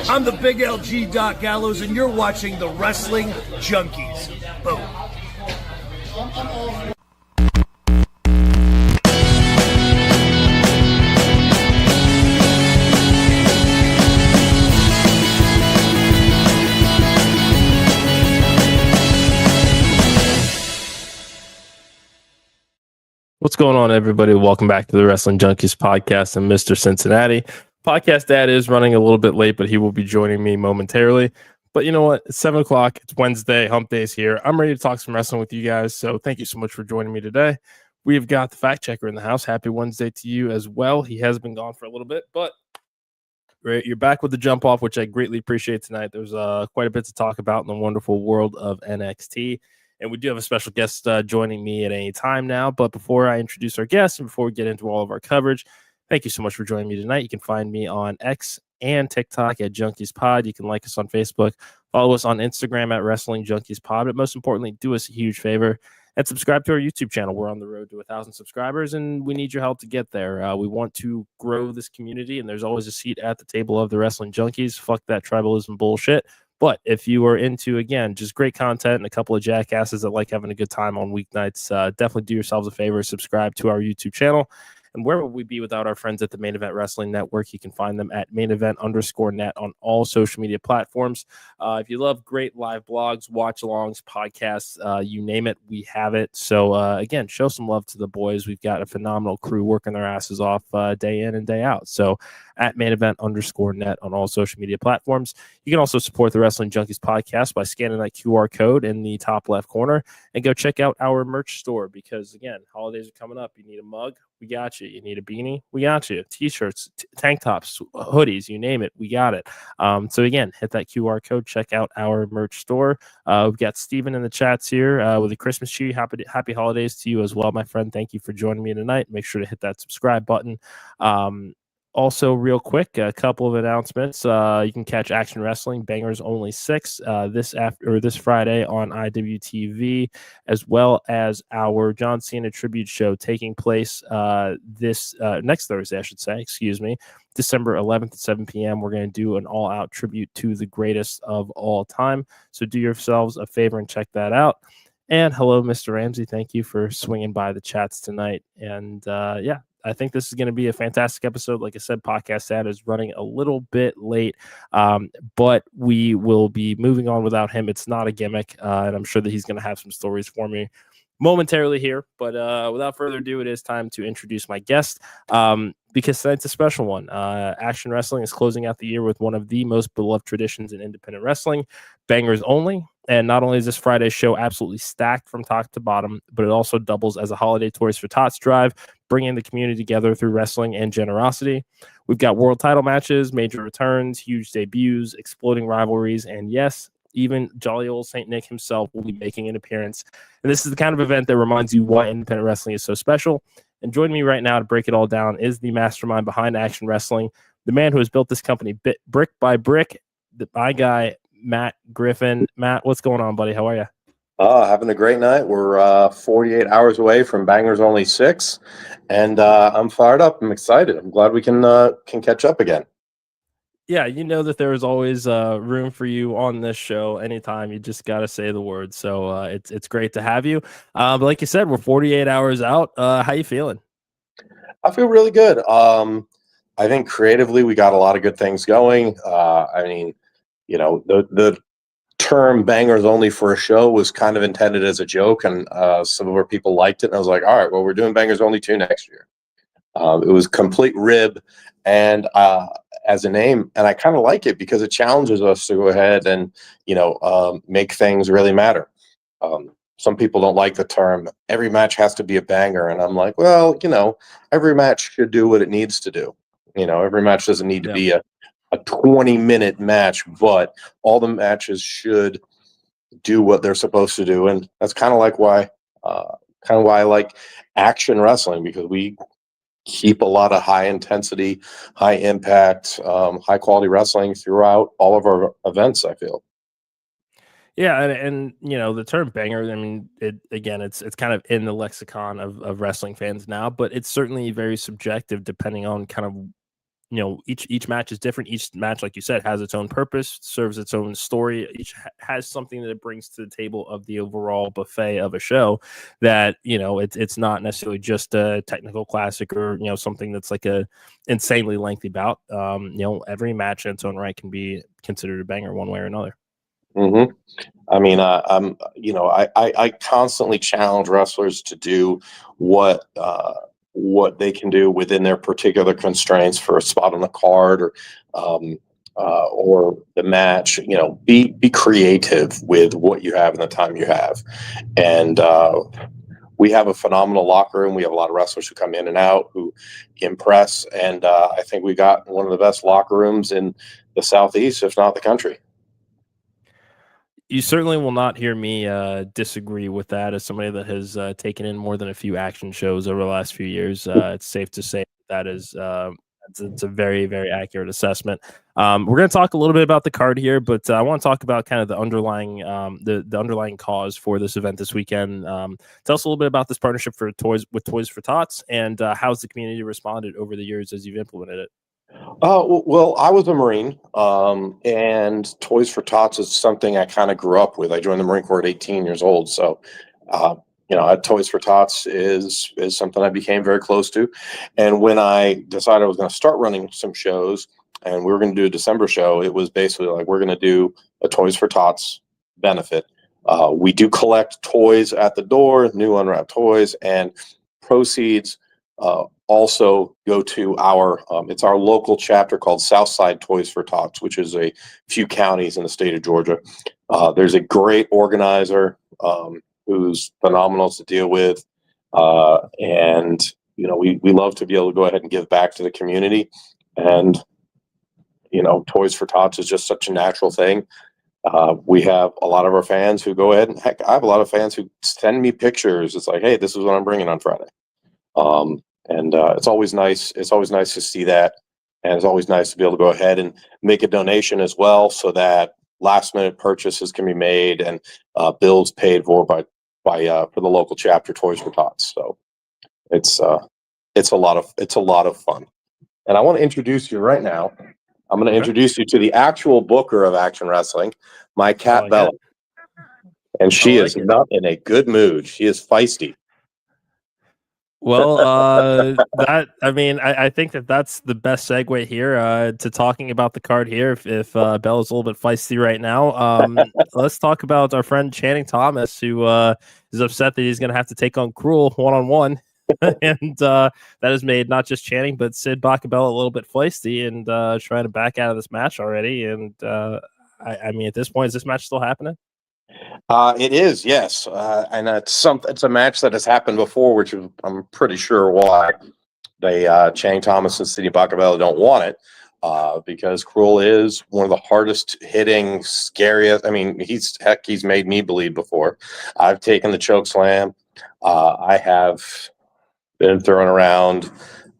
I'm the Big LG Doc Gallows, and you're watching the Wrestling Junkies. Boom. What's going on, everybody? Welcome back to the Wrestling Junkies podcast. I'm Mr. Cincinnati. Podcast dad is running a little bit late, but he will be joining me momentarily. But you know what? It's 7 o'clock. It's Wednesday. Hump Day's here. I'm ready to talk some wrestling with you guys. So thank you so much for joining me today. We've got the fact checker in the house. Happy Wednesday to you as well. He has been gone for a little bit, but you're back with the jump off, which I greatly appreciate tonight. There's quite a bit to talk about in the wonderful world of NXT. And we do have a special guest joining me at any time now. But before I introduce our guests and before we get into all of our coverage, thank you so much for joining me tonight. You can find me on X and TikTok at Junkies Pod. You can like us on Facebook, follow us on Instagram at Wrestling Junkies Pod. But most importantly, do us a huge favor and subscribe to our YouTube channel. We're on the road to 1,000 subscribers, and we need your help to get there. We want to grow this community, and there's always a seat at the table of the Wrestling Junkies. Fuck that tribalism bullshit. But if you are into, again, just great content and a couple of jackasses that like having a good time on weeknights, definitely do yourselves a favor, subscribe to our YouTube channel. And where would we be without our friends at the Main Event Wrestling Network? You can find them at mainevent_net on all social media platforms. If you love great live blogs, watch-alongs, podcasts, you name it, we have it. So, again, show some love to the boys. We've got a phenomenal crew working their asses off day in and day out. So, at mainevent_net on all social media platforms. You can also support the Wrestling Junkies podcast by scanning that QR code in the top left corner and go check out our merch store because, again, holidays are coming up. You need a mug? We got you. You need a beanie? We got you. T-shirts, tank tops, hoodies, you name it. We got it. So, again, hit that QR code. Check out our merch store. We've got Steven in the chats here with a Christmas tree. Happy holidays to you as well, my friend. Thank you for joining me tonight. Make sure to hit that subscribe button. Also, real quick, a couple of announcements. You can catch Action Wrestling Bangers Only 6 this Friday on IWTV, as well as our John Cena tribute show taking place this next Thursday, I should say. Excuse me, December 11th at 7 p.m. We're going to do an all-out tribute to the greatest of all time. So do yourselves a favor and check that out. And hello, Mr. Ramsey. Thank you for swinging by the chats tonight. And yeah. I think this is going to be a fantastic episode. Like I said, podcast ad is running a little bit late, but we will be moving on without him. It's not a gimmick, and I'm sure that he's going to have some stories for me momentarily here. But without further ado, it is time to introduce my guest because tonight's a special one. Action Wrestling is closing out the year with one of the most beloved traditions in independent wrestling, Bangers Only. And not only is this Friday's show absolutely stacked from top to bottom, but it also doubles as a holiday Toys for Tots drive, bringing the community together through wrestling and generosity. We've got world title matches, major returns, huge debuts, exploding rivalries, and yes, even jolly old St. Nick himself will be making an appearance. And this is the kind of event that reminds you why independent wrestling is so special. And joining me right now to break it all down is the mastermind behind Action Wrestling, the man who has built this company brick by brick, my guy, Matt Griffin. Matt, what's going on, buddy? How are you? Having a great night. We're 48 hours away from Bangers Only 6, and I'm fired up. I'm excited. I'm glad we can catch up again. Yeah, you know that there is always room for you on this show anytime. You just got to say the word. So it's great to have you. But like you said, we're 48 hours out. How you feeling? I feel really good. I think creatively we got a lot of good things going. I mean, you know, the term Bangers Only for a show was kind of intended as a joke, and some of our people liked it. And I was like, all right, well, we're doing Bangers Only 2 next year. It was complete rib and as a name, and I kind of like it because it challenges us to go ahead and, you know, make things really matter. Some people don't like the term, every match has to be a banger. And I'm like, well, you know, every match should do what it needs to do. You know, every match doesn't need to be a 20-minute match, but all the matches should do what they're supposed to do. And that's kind of like why I like Action Wrestling, because we keep a lot of high intensity, high impact, high quality wrestling throughout all of our events, I feel. Yeah, and you know, the term banger, I mean, it's kind of in the lexicon of wrestling fans now, but it's certainly very subjective depending on kind of each match is different. Each match, like you said, has its own purpose, serves its own story. Each has something that it brings to the table of the overall buffet of a show. That it's not necessarily just a technical classic or something that's like a insanely lengthy bout. Every match in its own right can be considered a banger one way or another. Mm-hmm. I mean, I constantly challenge wrestlers to do what they can do within their particular constraints for a spot on the card or the match. Be creative with what you have and the time you have. And we have a phenomenal locker room. We have a lot of wrestlers who come in and out who impress. And I think we got one of the best locker rooms in the Southeast, if not the country. You certainly will not hear me disagree with that. As somebody that has taken in more than a few action shows over the last few years, it's safe to say that is it's a very, very accurate assessment. We're going to talk a little bit about the card here, but I want to talk about kind of the underlying the underlying cause for this event this weekend. Tell us a little bit about this partnership for Toys for Tots, and how's the community responded over the years as you've implemented it. Well, I was a Marine, and Toys for Tots is something I kind of grew up with. I joined the Marine Corps at 18 years old, so Toys for Tots is something I became very close to. And when I decided I was going to start running some shows, and we were going to do a December show, it was basically like we're going to do a Toys for Tots benefit. We do collect toys at the door, new unwrapped toys, and proceeds also go to it's our local chapter called Southside Toys for Tots, which is a few counties in the state of Georgia. There's a great organizer who's phenomenal to deal with, and we love to be able to go ahead and give back to the community. And Toys for Tots is just such a natural thing. We have a lot of our fans who go ahead and heck, I have a lot of fans who send me pictures. It's like, hey, this is what I'm bringing on Friday. And it's always nice. It's always nice to see that. And it's always nice to be able to go ahead and make a donation as well, so that last minute purchases can be made and bills paid for by for the local chapter Toys for Tots. So it's a lot of fun. And I want to introduce you right now. I'm going to introduce you to the actual booker of Action Wrestling, my cat Bella. And she is not in a good mood. She is feisty. Well, I think that's the best segue here to talking about the card here. If Bella's a little bit feisty right now, let's talk about our friend Channing Thomas, who is upset that he's going to have to take on Cruel one-on-one. And that has made not just Channing, but Sid Bacabella a little bit feisty and trying to back out of this match already. And at this point, is this match still happening? It is, yes, and it's a match that has happened before, which I'm pretty sure why they Channing Thomas and Sid Bacabella don't want it, because Cruel is one of the hardest hitting, scariest. I mean, he's made me bleed before. I've taken the choke slam. I have been thrown around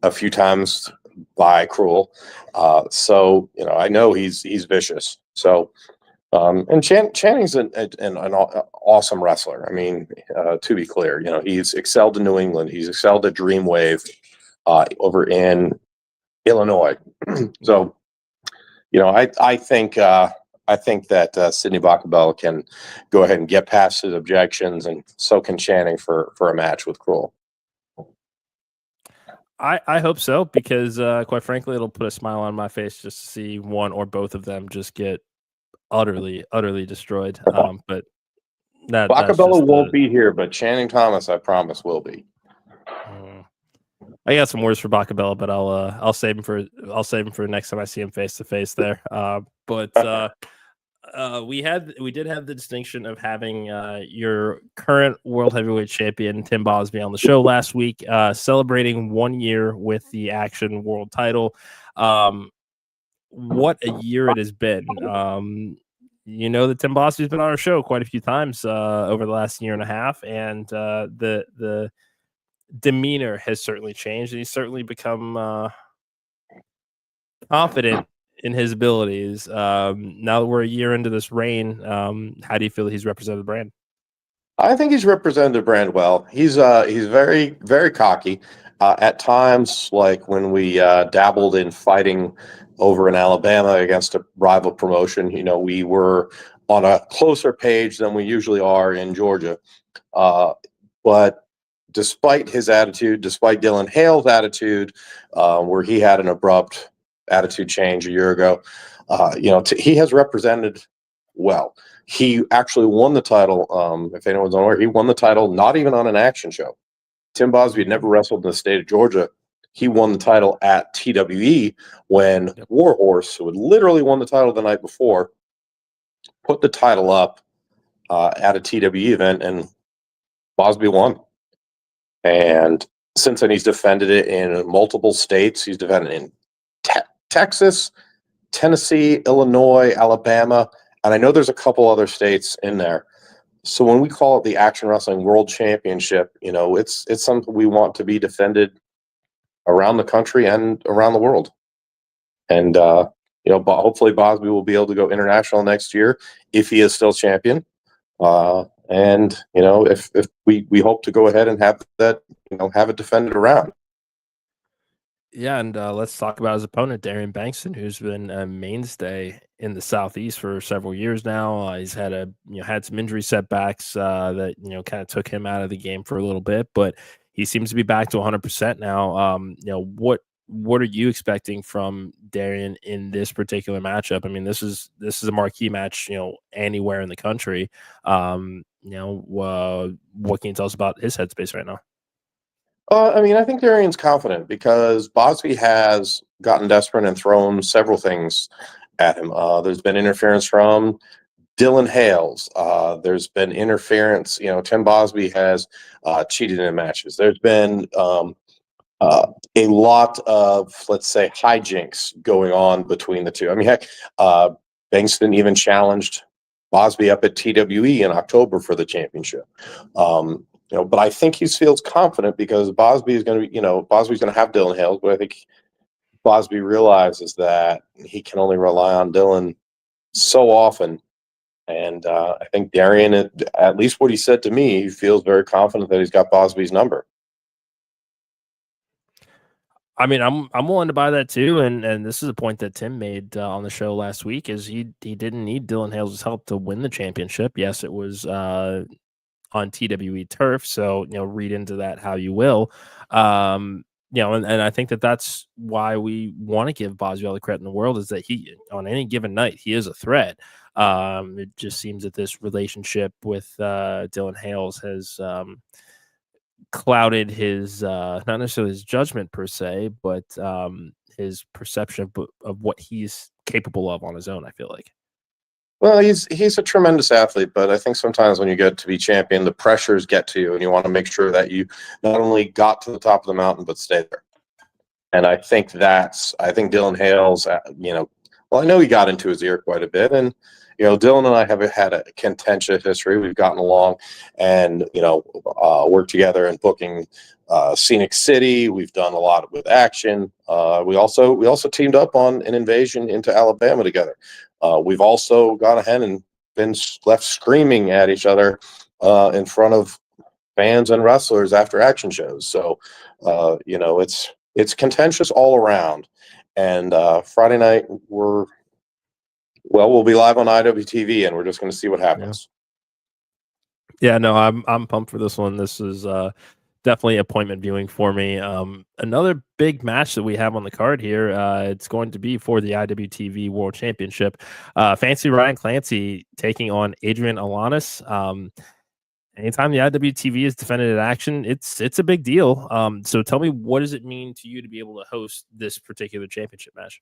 a few times by Cruel, so I know he's vicious. So. And Channing's an awesome wrestler. I mean, to be clear, he's excelled in New England. He's excelled at Dreamwave over in Illinois. So, I think that Sidney Bacabella can go ahead and get past his objections, and so can Channing for a match with Cruel. I hope so, because quite frankly, it'll put a smile on my face just to see one or both of them just get utterly destroyed. But Bacabella won't be here, but Channing Thomas, I promise, will be. I got some words for Bacabella, but I'll save him for next time I see him face to face there. But we did have the distinction of having your current world heavyweight champion Tim Bosby on the show last week, celebrating 1 year with the Action World Title. What a year it has been. That Tim Bosby's been on our show quite a few times over the last year and a half, and the demeanor has certainly changed, and he's certainly become confident in his abilities. Now that we're a year into this reign, how do you feel that he's represented the brand? I think he's represented the brand well. He's very, very cocky. At times, like when we dabbled in fighting over in Alabama against a rival promotion, we were on a closer page than we usually are in Georgia. But despite his attitude, despite Dylan Hale's attitude, where he had an abrupt attitude change a year ago, he has represented well. He actually won the title. If anyone's unaware, he won the title not even on an action show. Tim Bosby had never wrestled in the state of Georgia. He won the title at TWE when Warhorse, who had literally won the title the night before, put the title up at a TWE event, and Bosby won. And since then, he's defended it in multiple states. He's defended it in Texas, Tennessee, Illinois, Alabama, and I know there's a couple other states in there. So when we call it the Action Wrestling World Championship, it's something we want to be defended around the country and around the world. And hopefully Bosby will be able to go international next year if he is still champion. If we hope to go ahead and have that, have it defended around. Yeah, and let's talk about his opponent, Darian Bankston, who's been a mainstay in the Southeast for several years now. He's had had some injury setbacks that kind of took him out of the game for a little bit, but he seems to be back to 100% now. What are you expecting from Darian in this particular matchup? I mean, this is a marquee match, anywhere in the country. What can you tell us about his headspace right now? I think Darian's confident because Bosby has gotten desperate and thrown several things at him. There's been interference from Dylan Hales. There's been interference. Tim Bosby has cheated in matches. There's been a lot of, let's say, hijinks going on between the two. I mean, heck, Bankston even challenged Bosby up at TWE in October for the championship. But I think he feels confident because Bosby is going to Bosby's going to have Dylan Hales, but I think Bosby realizes that he can only rely on Dylan so often. And I think Darian, at least what he said to me, he feels very confident that he's got Bosby's number. I mean, I'm willing to buy that too, and this is a point that Tim made on the show last week. Is he didn't need Dylan Hales' help to win the championship? Yes, it was on TWE turf, so read into that how you will. And I think that's why we want to give Bosby all the credit in the world, is that he, on any given night, he is a threat. It just seems that this relationship with Dylan Hales has clouded his not necessarily his judgment per se, but his perception of what he's capable of on his own, I feel like. Well, he's a tremendous athlete, but I think sometimes when you get to be champion, the pressures get to you, and you want to make sure that you not only got to the top of the mountain but stay there. And I think Dylan Hales, I know he got into his ear quite a bit, and Dylan and I have had a contentious history. We've gotten along, and worked together in booking Scenic City. We've done a lot with Action. We also teamed up on an invasion into Alabama together. We've also gone ahead and been left screaming at each other in front of fans and wrestlers after action shows. So, it's contentious all around. And Friday night we'll be live on IWTV, and we're just going to see what happens. Yeah, no, I'm pumped for this one. This is definitely appointment viewing for me. Another big match that we have on the card here, it's going to be for the IWTV World Championship. Fancy Ryan Clancy taking on Adrian Alanis. Anytime the IWTV is defended at Action, it's a big deal. So tell me, what does it mean to you to be able to host this particular championship match?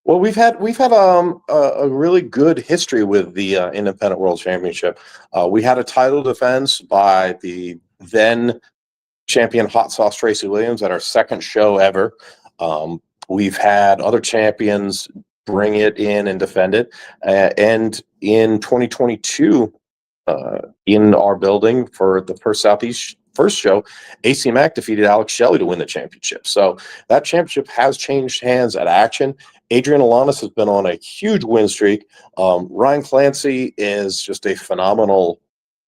Well, we've had a really good history with the Independent World Championship. We had a title defense by the then champion Hot Sauce Tracy Williams at our second show ever. We've had other champions bring it in and defend it. And in 2022, in our building for the first show, AC Mack defeated Alex Shelley to win the championship. So that championship has changed hands at Action. Adrian Alanis has been on a huge win streak. Ryan Clancy is just a phenomenal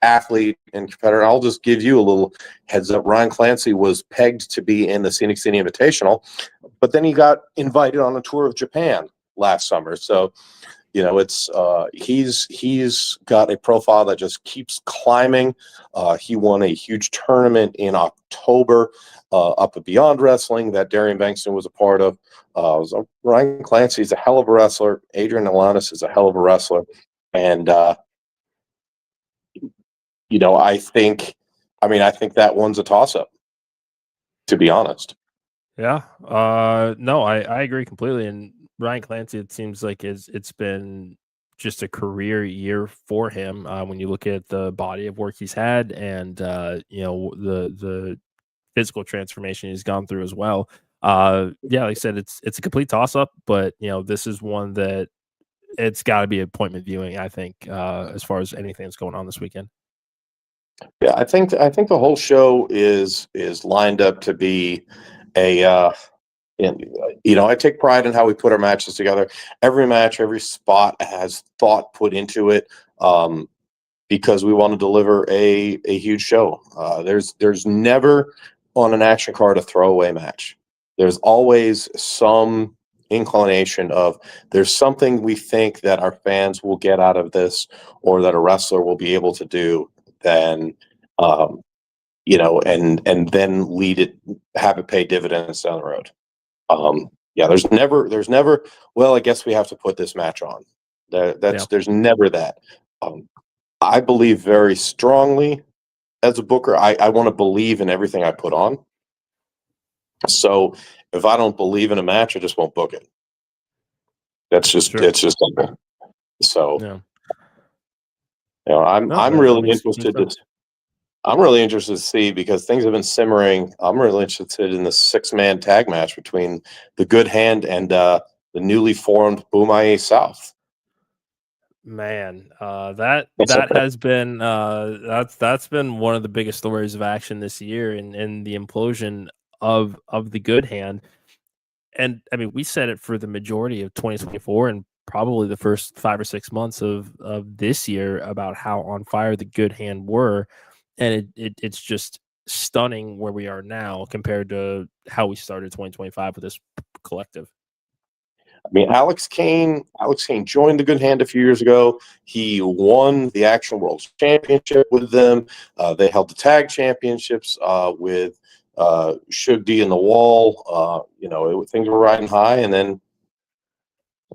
athlete and competitor. I'll just give you a little heads up. Ryan Clancy was pegged to be in the Scenic City Invitational, but then he got invited on a tour of Japan last summer. So, it's he's got a profile that just keeps climbing. He won a huge tournament in October up at Beyond Wrestling that Darian Bankston was a part of. Ryan Clancy is a hell of a wrestler. Adrian Alanis is a hell of a wrestler. And, I think that one's a toss-up, to be honest. Yeah. No, I agree completely. And Ryan Clancy, it seems like it's been just a career year for him when you look at the body of work he's had and, the physical transformation he's gone through as well. Like I said, it's a complete toss-up, but, this is one that it's got to be appointment viewing, I think, as far as anything that's going on this weekend. Yeah, I think the whole show is lined up to be a I take pride in how we put our matches together. Every match, every spot has thought put into it, because we want to deliver a huge show. There's never on an action card a throwaway match. There's always some inclination of there's something we think that our fans will get out of this, or that a wrestler will be able to do. Then, and then have it pay dividends down the road. There's never. Well, I guess we have to put this match on. There's never that. I believe very strongly as a booker. I want to believe in everything I put on. So if I don't believe in a match, I just won't book it. It's just simple. So I'm really interested to see, because things have been simmering. I'm really interested in the 6-man tag match between the Good Hand and the newly formed Bumaye South. Man, that has been that's been one of the biggest stories of action this year, and the implosion of the Good Hand. And I mean, we said it for the majority of 2024 and probably the first 5 or 6 months of this year about how on fire the Good Hand were, and it's just stunning where we are now compared to how we started 2025 with this collective. I mean, Alex Kane joined the Good Hand a few years ago. He won the Action World Championship with them. They held the tag championships with Shug D in the Wall. Things were riding high, and then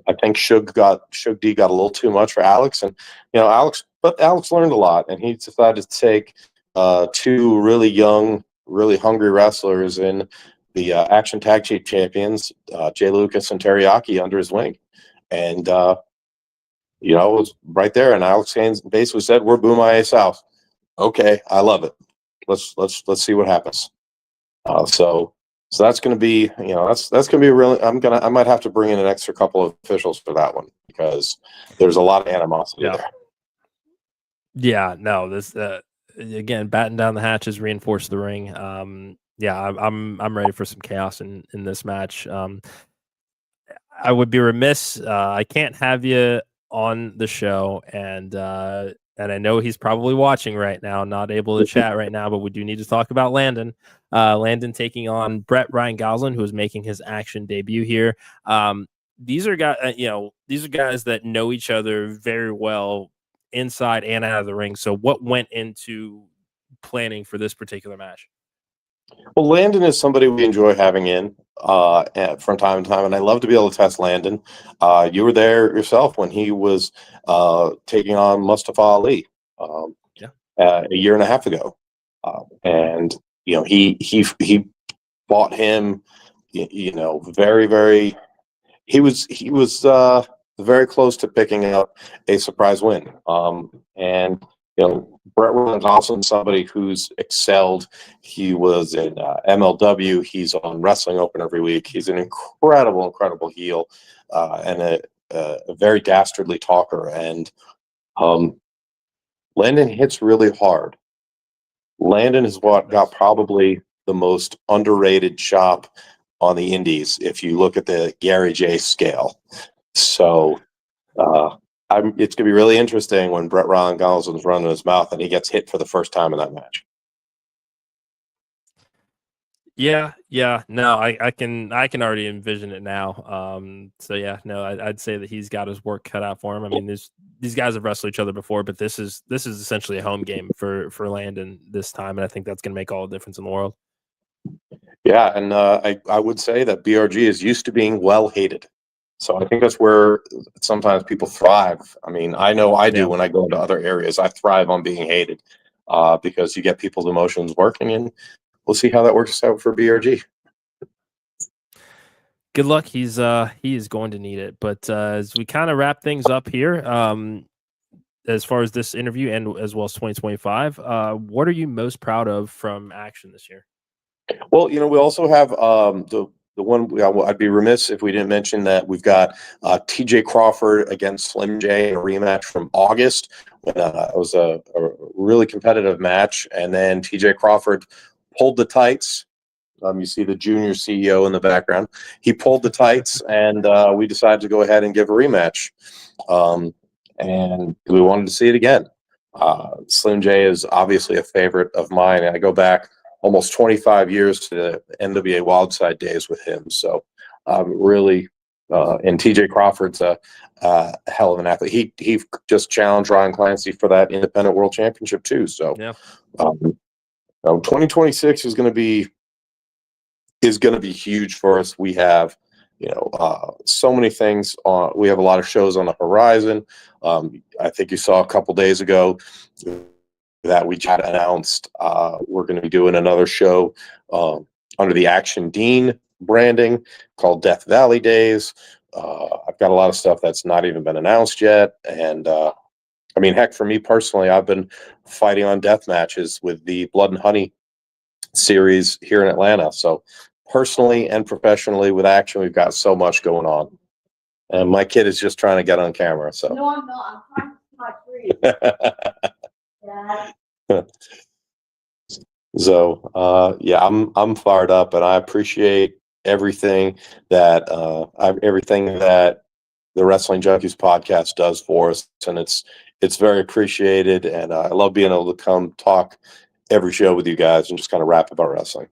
I think Shug D got a little too much for Alex, and Alex learned a lot, and he decided to take 2 really young, really hungry wrestlers in the Action Tag Team Champions, Jay Lucas and Teriyaki, under his wing, and it was right there. And Alex Haynes basically said, "We're Bumaye South." Okay, I love it. Let's see what happens. So that's going to be that's going to be really. I might have to bring in an extra couple of officials for that one, because there's a lot of animosity there. Yeah, no, this again, batten down the hatches, reinforce the ring. I'm ready for some chaos in this match. I would be remiss. I can't have you on the show, and I know he's probably watching right now, not able to chat right now, but we do need to talk about Landon. Landon taking on Brett Ryan Goslin, who is making his Action debut here. These are guys, these are guys that know each other very well inside and out of the ring. So, what went into planning for this particular match? Well, Landon is somebody we enjoy having in from time to time, and I love to be able to test Landon. You were there yourself when he was taking on Mustafa Ali a year and a half ago, and he fought him. Very, very. He was very close to picking up a surprise win, and. Brett Ryan's also somebody who's excelled. He was in MLW. He's on Wrestling Open every week. He's an incredible, incredible heel and a very dastardly talker. And Landon hits really hard. Landon is what got probably the most underrated chop on the indies if you look at the Gary J scale. So It's going to be really interesting when Brett Gonzalez is running his mouth and he gets hit for the first time in that match. Yeah, no, I can already envision it now. So yeah, no, I'd say that he's got his work cut out for him. I mean, these guys have wrestled each other before, but this is essentially a home game for Landon this time, and I think that's going to make all the difference in the world. Yeah, and I would say that BRG is used to being well hated, so I think that's where sometimes people thrive. I mean, I know I do when I go into other areas. I thrive on being hated because you get people's emotions working, and we'll see how that works out for BRG. Good luck. He is going to need it. But as we kind of wrap things up here, as far as this interview and as well as 2025, what are you most proud of from Action this year? Well, we also have the one. I'd be remiss if we didn't mention that we've got T.J. Crawford against Slim J in a rematch from August when it was a really competitive match, and then T.J. Crawford pulled the tights. You see the junior CEO in the background. He pulled the tights, and we decided to go ahead and give a rematch. And we wanted to see it again. Slim J is obviously a favorite of mine. I go back almost 25 years to the NWA Wildside days with him. So really, and TJ Crawford's a hell of an athlete. He just challenged Ryan Clancy for that independent world championship too. So 2026 is going to be huge for us. We have, so many things on. We have a lot of shows on the horizon. I think you saw a couple days ago that we just announced we're going to be doing another show under the Action Dean branding called Death Valley Days. I've got a lot of stuff that's not even been announced yet. And I mean, heck, for me personally, I've been fighting on death matches with the Blood and Honey series here in Atlanta. So personally and professionally with Action, we've got so much going on. And my kid is just trying to get on camera. So no, I'm not. I'm trying to my free. So yeah, I'm fired up, and I appreciate everything that the Wrestling Junkies podcast does for us, and it's very appreciated. And I love being able to come talk every show with you guys and just kind of rap about wrestling.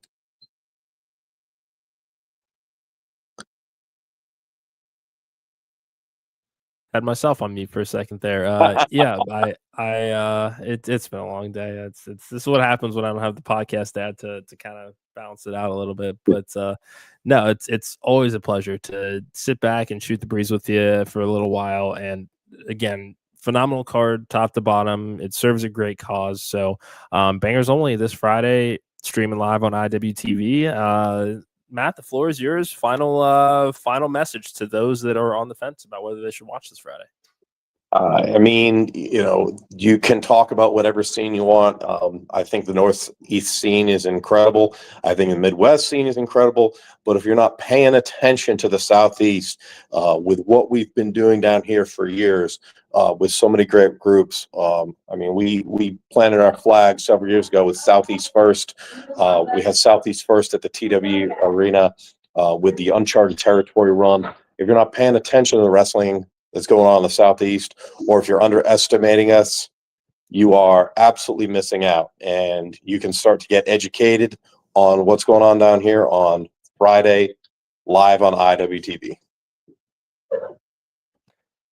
Had myself on mute for a second there. Yeah, it's been a long day. This is what happens when I don't have the podcast ad to kind of balance it out a little bit. But no, it's always a pleasure to sit back and shoot the breeze with you for a little while. And again, phenomenal card, top to bottom. It serves a great cause. So Bangers Only this Friday, streaming live on IWTV. Matt, the floor is yours. Final message to those that are on the fence about whether they should watch this Friday. I mean, you can talk about whatever scene you want. I think the Northeast scene is incredible. I think the Midwest scene is incredible. But if you're not paying attention to the Southeast, with what we've been doing down here for years, with so many great groups, I mean, we planted our flag several years ago with Southeast First. We had Southeast First at the TW Arena with the Uncharted Territory run. If you're not paying attention to the wrestling that's going on in the Southeast, or if you're underestimating us, you are absolutely missing out. And you can start to get educated on what's going on down here on Friday, live on IWTV.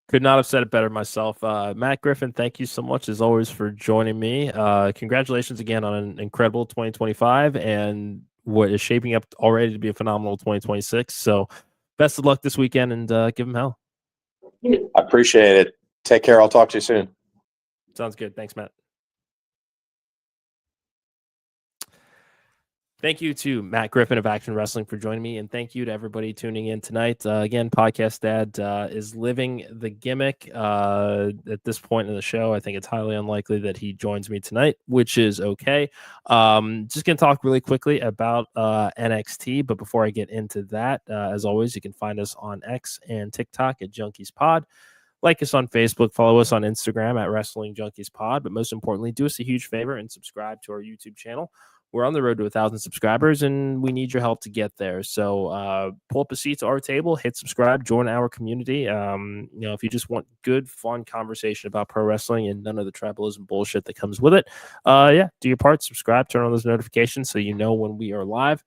Could not have said it better myself. Matt Griffin, thank you so much as always for joining me. Congratulations again on an incredible 2025 and what is shaping up already to be a phenomenal 2026. So best of luck this weekend and give them hell. I appreciate it. Take care. I'll talk to you soon. Sounds good. Thanks, Matt. Thank you to Matt Griffin of Action Wrestling for joining me, and thank you to everybody tuning in tonight. Again, Podcast Dad is living the gimmick at this point in the show. I think it's highly unlikely that he joins me tonight, which is okay. Just going to talk really quickly about NXT, but before I get into that, as always, you can find us on X and TikTok at Junkies Pod. Like us on Facebook, follow us on Instagram at Wrestling Junkies Pod, but most importantly, do us a huge favor and subscribe to our YouTube channel. we're on the road to 1,000 subscribers, and we need your help to get there. So pull up a seat to our table, hit subscribe, join our community. If you just want good, fun conversation about pro wrestling and none of the tribalism bullshit that comes with it, do your part, subscribe, turn on those notifications so you know when we are live.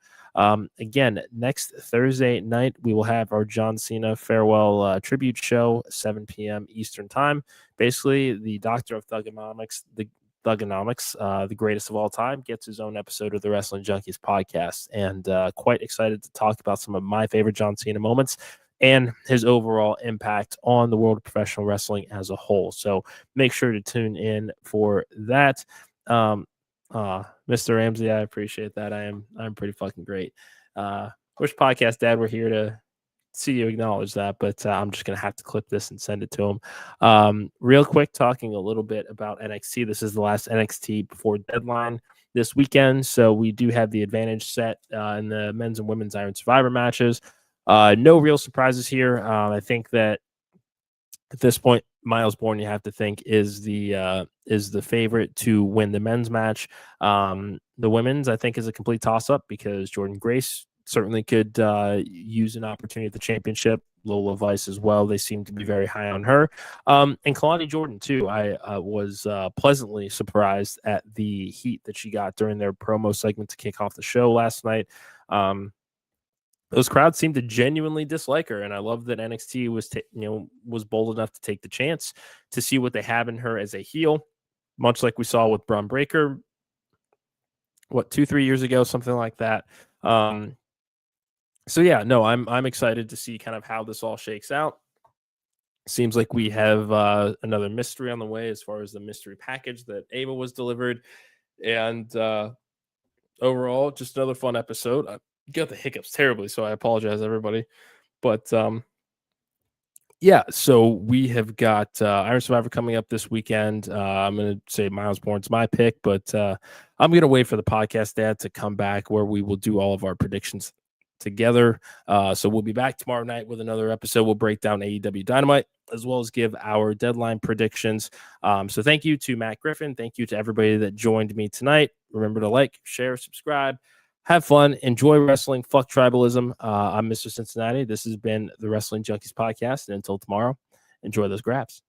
Again, next Thursday night, we will have our John Cena farewell tribute show, 7 p.m. Eastern time. Basically, the doctor of Thugonomics, the greatest of all time, gets his own episode of the Wrestling Junkies podcast, and quite excited to talk about some of my favorite John Cena moments and his overall impact on the world of professional wrestling as a whole. So make sure to tune in for that. Mr. Ramsey, I appreciate that. I'm pretty fucking great. Wish Podcast Dad were here to see you acknowledge that, but I'm just gonna have to clip this and send it to him. Real quick, talking a little bit about NXT. This is the last NXT before deadline this weekend, so we do have the advantage set in the men's and women's Iron Survivor matches. No real surprises here. I think that at this point, Miles Bourne, you have to think, is the favorite to win the men's match. The women's, I think, is a complete toss-up because Jordynne Grace certainly could use an opportunity at the championship. Lola Vice as well. They seem to be very high on her. And Kalani Jordan, too. I was pleasantly surprised at the heat that she got during their promo segment to kick off the show last night. Those crowds seem to genuinely dislike her, and I love that NXT was bold enough to take the chance to see what they have in her as a heel, much like we saw with Braun Breaker, 2-3 years ago, something like that. I'm excited to see kind of how this all shakes out. Seems like we have another mystery on the way as far as the mystery package that Ava was delivered, and overall, just another fun episode. Got the hiccups terribly, so I apologize, everybody. But so we have got Iron Survivor coming up this weekend. I'm going to say Miles Bourne's my pick, but I'm going to wait for the podcast dad to come back where we will do all of our predictions together. So we'll be back tomorrow night with another episode. We'll break down AEW Dynamite as well as give our deadline predictions. So thank you to Matt Griffin. Thank you to everybody that joined me tonight. Remember to like, share, subscribe. Have fun. Enjoy wrestling. Fuck tribalism. I'm Mr. Cincinnati. This has been the Wrestling Junkies podcast. And until tomorrow, enjoy those grabs.